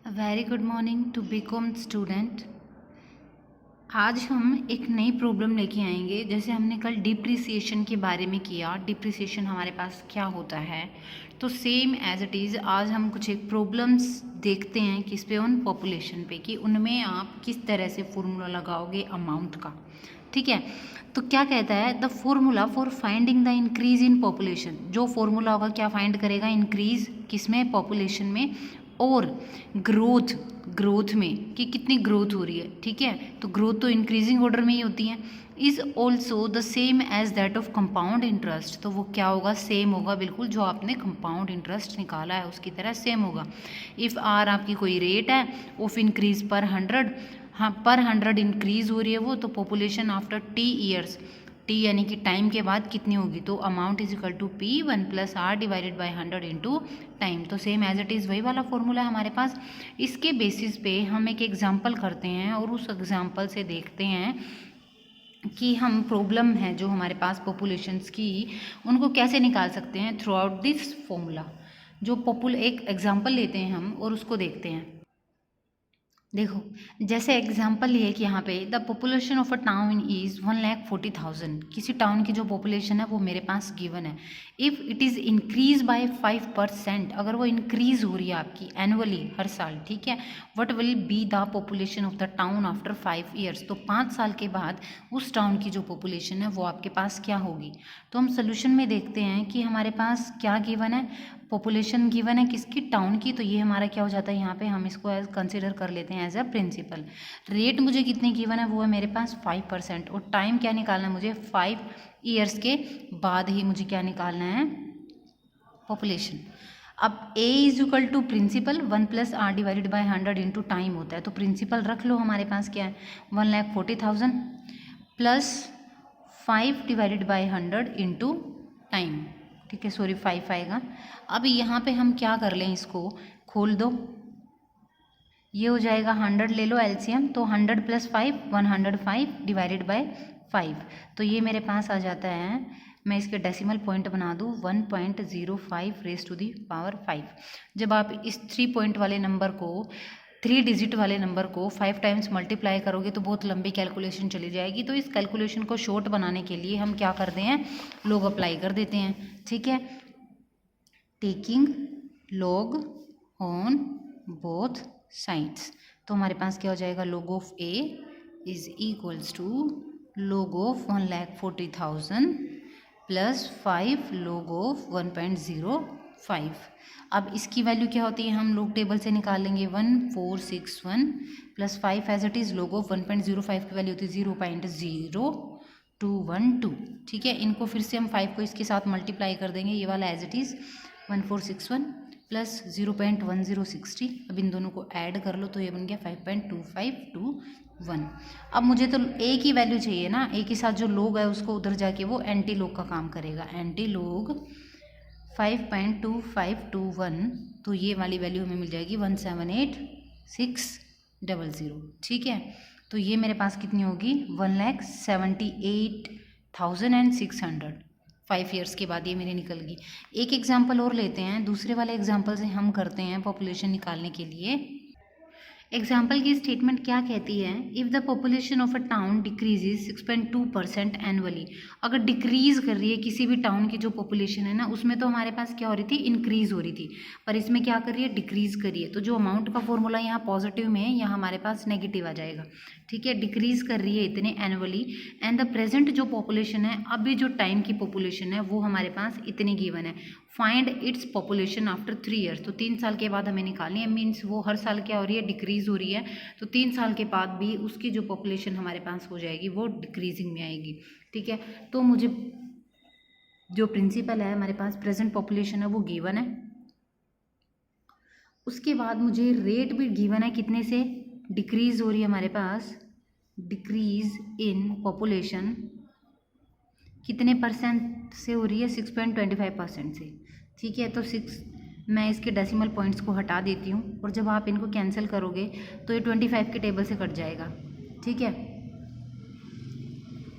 Very good morning to BCom student. आज हम एक नई प्रॉब्लम लेके आएंगे। जैसे हमने कल डिप्रिसिएशन के बारे में किया, डिप्रिसिएशन हमारे पास क्या होता है, तो सेम एज इट इज़ आज हम कुछ एक प्रॉब्लम्स देखते हैं किस पे, उन पॉपुलेशन पे, कि उनमें आप किस तरह से फॉर्मूला लगाओगे अमाउंट का। ठीक है, तो क्या कहता है, the formula for finding the increase in population. जो फॉर्मूला होगा क्या फाइंड करेगा, इंक्रीज किसमें, पॉपुलेशन में, और ग्रोथ में कि कितनी ग्रोथ हो रही है। ठीक है, तो ग्रोथ तो इंक्रीजिंग ऑर्डर में ही होती है। Is also the same as that of compound interest. तो वो क्या होगा, सेम होगा बिल्कुल, जो आपने कंपाउंड इंटरेस्ट निकाला है उसकी तरह सेम होगा। इफ़ आर आपकी कोई रेट है ऑफ इंक्रीज पर 100, हाँ पर 100 इंक्रीज हो रही है वो, तो population after T years, T यानी कि टाइम के बाद कितनी होगी, तो amount is equal to P 1+r divided by 100 into time. तो सेम एज इट इज़ वही वाला फॉर्मूला है हमारे पास। इसके बेसिस पे हम एक एग्जांपल करते हैं और उस एग्जांपल से देखते हैं कि हम प्रॉब्लम है जो हमारे पास पॉपुलेशंस की, उनको कैसे निकाल सकते हैं थ्रू आउट दिस फॉर्मूला। जो एक एग्जांपल लेते हैं हम और उसको देखते हैं। देखो, जैसे एग्जांपल ये है कि यहाँ पे the population of a town is 1,40,000। किसी टाउन की जो पॉपुलेशन है वो मेरे पास गिवन है। If it is increase by 5%, अगर वो इंक्रीज हो रही है आपकी एनुअली हर साल, ठीक है, what will be the population of the town after 5 years. तो 5 साल के बाद उस टाउन की जो पॉपुलेशन है वो आपके पास क्या होगी। तो हम सोल्यूशन में देखते हैं कि हमारे पास क्या गिवन है, पॉपुलेशन गिवन है किसकी, टाउन की। तो ये हमारा क्या हो जाता है, यहाँ पे हम इसको एज कंसिडर कर लेते हैं एज अ प्रिंसिपल। रेट मुझे कितनी गिवन है, वो है मेरे पास 5%, और टाइम क्या निकालना है मुझे, 5 ईयर्स के बाद ही मुझे क्या निकालना है, पॉपुलेशन। अब a is equal to principal 1+r divided by 100 into time होता है। तो प्रिंसिपल रख लो, हमारे पास क्या है 1,40,000 plus 5 divided by 100 into time. ठीक है, सॉरी 5 आएगा। अब यहाँ पे हम क्या कर लें, इसको खोल दो, ये हो जाएगा 100 ले लो एलसीएम, तो 100 + 5 105 डिवाइडेड बाय 5। तो ये मेरे पास आ जाता है, मैं इसके डेसिमल पॉइंट बना दूँ 1.05 रेज़ टू दी पावर 5। जब आप इस 3 पॉइंट वाले नंबर को, 3 डिजिट वाले नंबर को 5 टाइम्स मल्टीप्लाई करोगे तो बहुत लंबी कैलकुलेशन चली जाएगी। तो इस कैलकुलेशन को शॉर्ट बनाने के लिए हम क्या करते हैं, लॉग अप्लाई कर देते हैं। ठीक है, taking log on both sides. तो हमारे पास क्या हो जाएगा, log of a is equals to log of 1,40,000 plus 5 log of 1.05। अब इसकी वैल्यू क्या होती है, हम लोग टेबल से निकाल लेंगे 1461 plus 5 as it is log of 1.05 की वैल्यू होती है 0.0212। ठीक है, इनको फिर से हम 5 को इसके साथ मल्टीप्लाई कर देंगे, ये वाला एज इट इज़ 1461 प्लस 0.1060। अब इन दोनों को ऐड कर लो तो ये बन गया 5.2521। अब मुझे तो ए की वैल्यू चाहिए ना, ए के साथ जो लोग है उसको उधर जाके वो एंटी लोग का काम करेगा। एंटी लोग 5.2521, तो ये वाली वैल्यू हमें मिल जाएगी 178,600। ठीक है, तो ये मेरे पास कितनी होगी, 1,78,600। 5 ईयर्स के बाद ये मेरी निकल गई। एक एग्जाम्पल और लेते हैं, दूसरे वाले एग्जाम्पल से हम करते हैं पॉपुलेशन निकालने के लिए। एग्जाम्पल की स्टेटमेंट क्या कहती है, if the population of a town decreases 6.2% annually. अगर डिक्रीज कर रही है किसी भी टाउन की जो पॉपुलेशन है ना, उसमें तो हमारे पास क्या हो रही थी, इंक्रीज हो रही थी, पर इसमें क्या कर रही है, डिक्रीज कर रही है। तो जो अमाउंट का फॉर्मूला यहाँ पॉजिटिव में है, यहाँ हमारे पास नेगेटिव आ जाएगा। ठीक है, डिक्रीज कर रही है इतने एनुअली, एंड द प्रेजेंट जो पॉपुलेशन है, अभी जो टाइम की पॉपुलेशन है वो हमारे पास इतनी गिवन है। Find its population after 3 years. तो 3 साल के बाद हमें निकालनी है, मीन्स वो हर साल क्या हो रही है, डिक्रीज हो रही है। तो 3 साल के बाद भी उसकी जो पॉपुलेशन हमारे पास हो जाएगी वो डिक्रीजिंग में आएगी। ठीक है, तो मुझे जो प्रिंसिपल है हमारे पास, प्रेजेंट पॉपुलेशन है वो गिवन है, उसके बाद मुझे रेट भी गिवन है, कितने से डिक्रीज हो रही है हमारे पास, डिक्रीज इन पॉपुलेशन कितने परसेंट से हो रही है, 6.25% से। ठीक है, तो 6 मैं इसके डेसिमल पॉइंट्स को हटा देती हूँ, और जब आप इनको कैंसिल करोगे तो ये 25 के टेबल से कट जाएगा। ठीक है,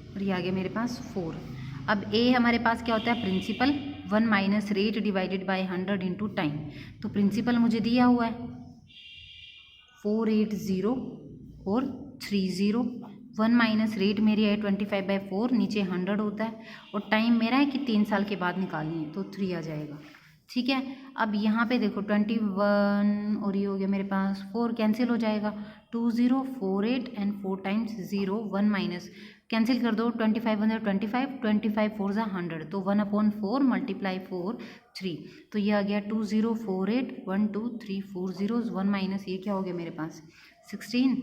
और ये आ गया मेरे पास 4। अब ए हमारे पास क्या होता है, principal 1 minus rate divided by 100 into time. तो प्रिंसिपल मुझे दिया हुआ है, 480 और 30। 1 माइनस रेट मेरी है 25/4, नीचे 100 होता है, और टाइम मेरा है कि 3 साल के बाद निकालनी है, तो 3 आ जाएगा। ठीक है, अब यहाँ पे देखो 21 और ये हो गया मेरे पास 4 कैंसिल हो जाएगा, 2048 एंड 4 टाइम्स 0, 1 माइनस कैंसिल कर दो, 25 1 25, 25 4 100, तो 1/4 मल्टीप्लाई 4 3, तो ये आ गया 2048 1 2 3 4 0, 1 माइनस ये क्या हो गया मेरे पास 16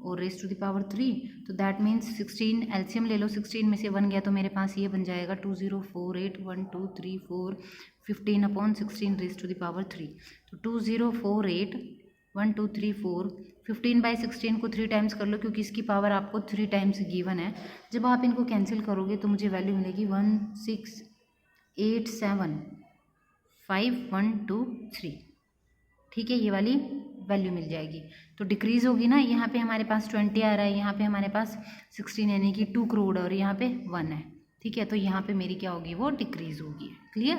और रेस टू द पावर 3, तो दैट मीन्स 16 एलसीएम ले लो, 16 में से 1 गया तो मेरे पास ये बन जाएगा 2048 1 2 3 4 15/16 रेस टू द पावर 3, तो 2048 1 2 3 4 15/16 को 3 टाइम्स कर लो, क्योंकि इसकी पावर आपको 3 टाइम्स गिवन है। जब आप इनको कैंसिल करोगे तो मुझे वैल्यू मिलेगी 1687512 ठीक है, ये वाली वैल्यू मिल जाएगी। तो डिक्रीज होगी ना, यहाँ पे हमारे पास 20 आ रहा है, यहाँ पे हमारे पास 16 यानी कि 2 करोड़ और यहाँ पे 1 है। ठीक है, तो यहाँ पे मेरी क्या होगी, वो डिक्रीज होगी। क्लियर।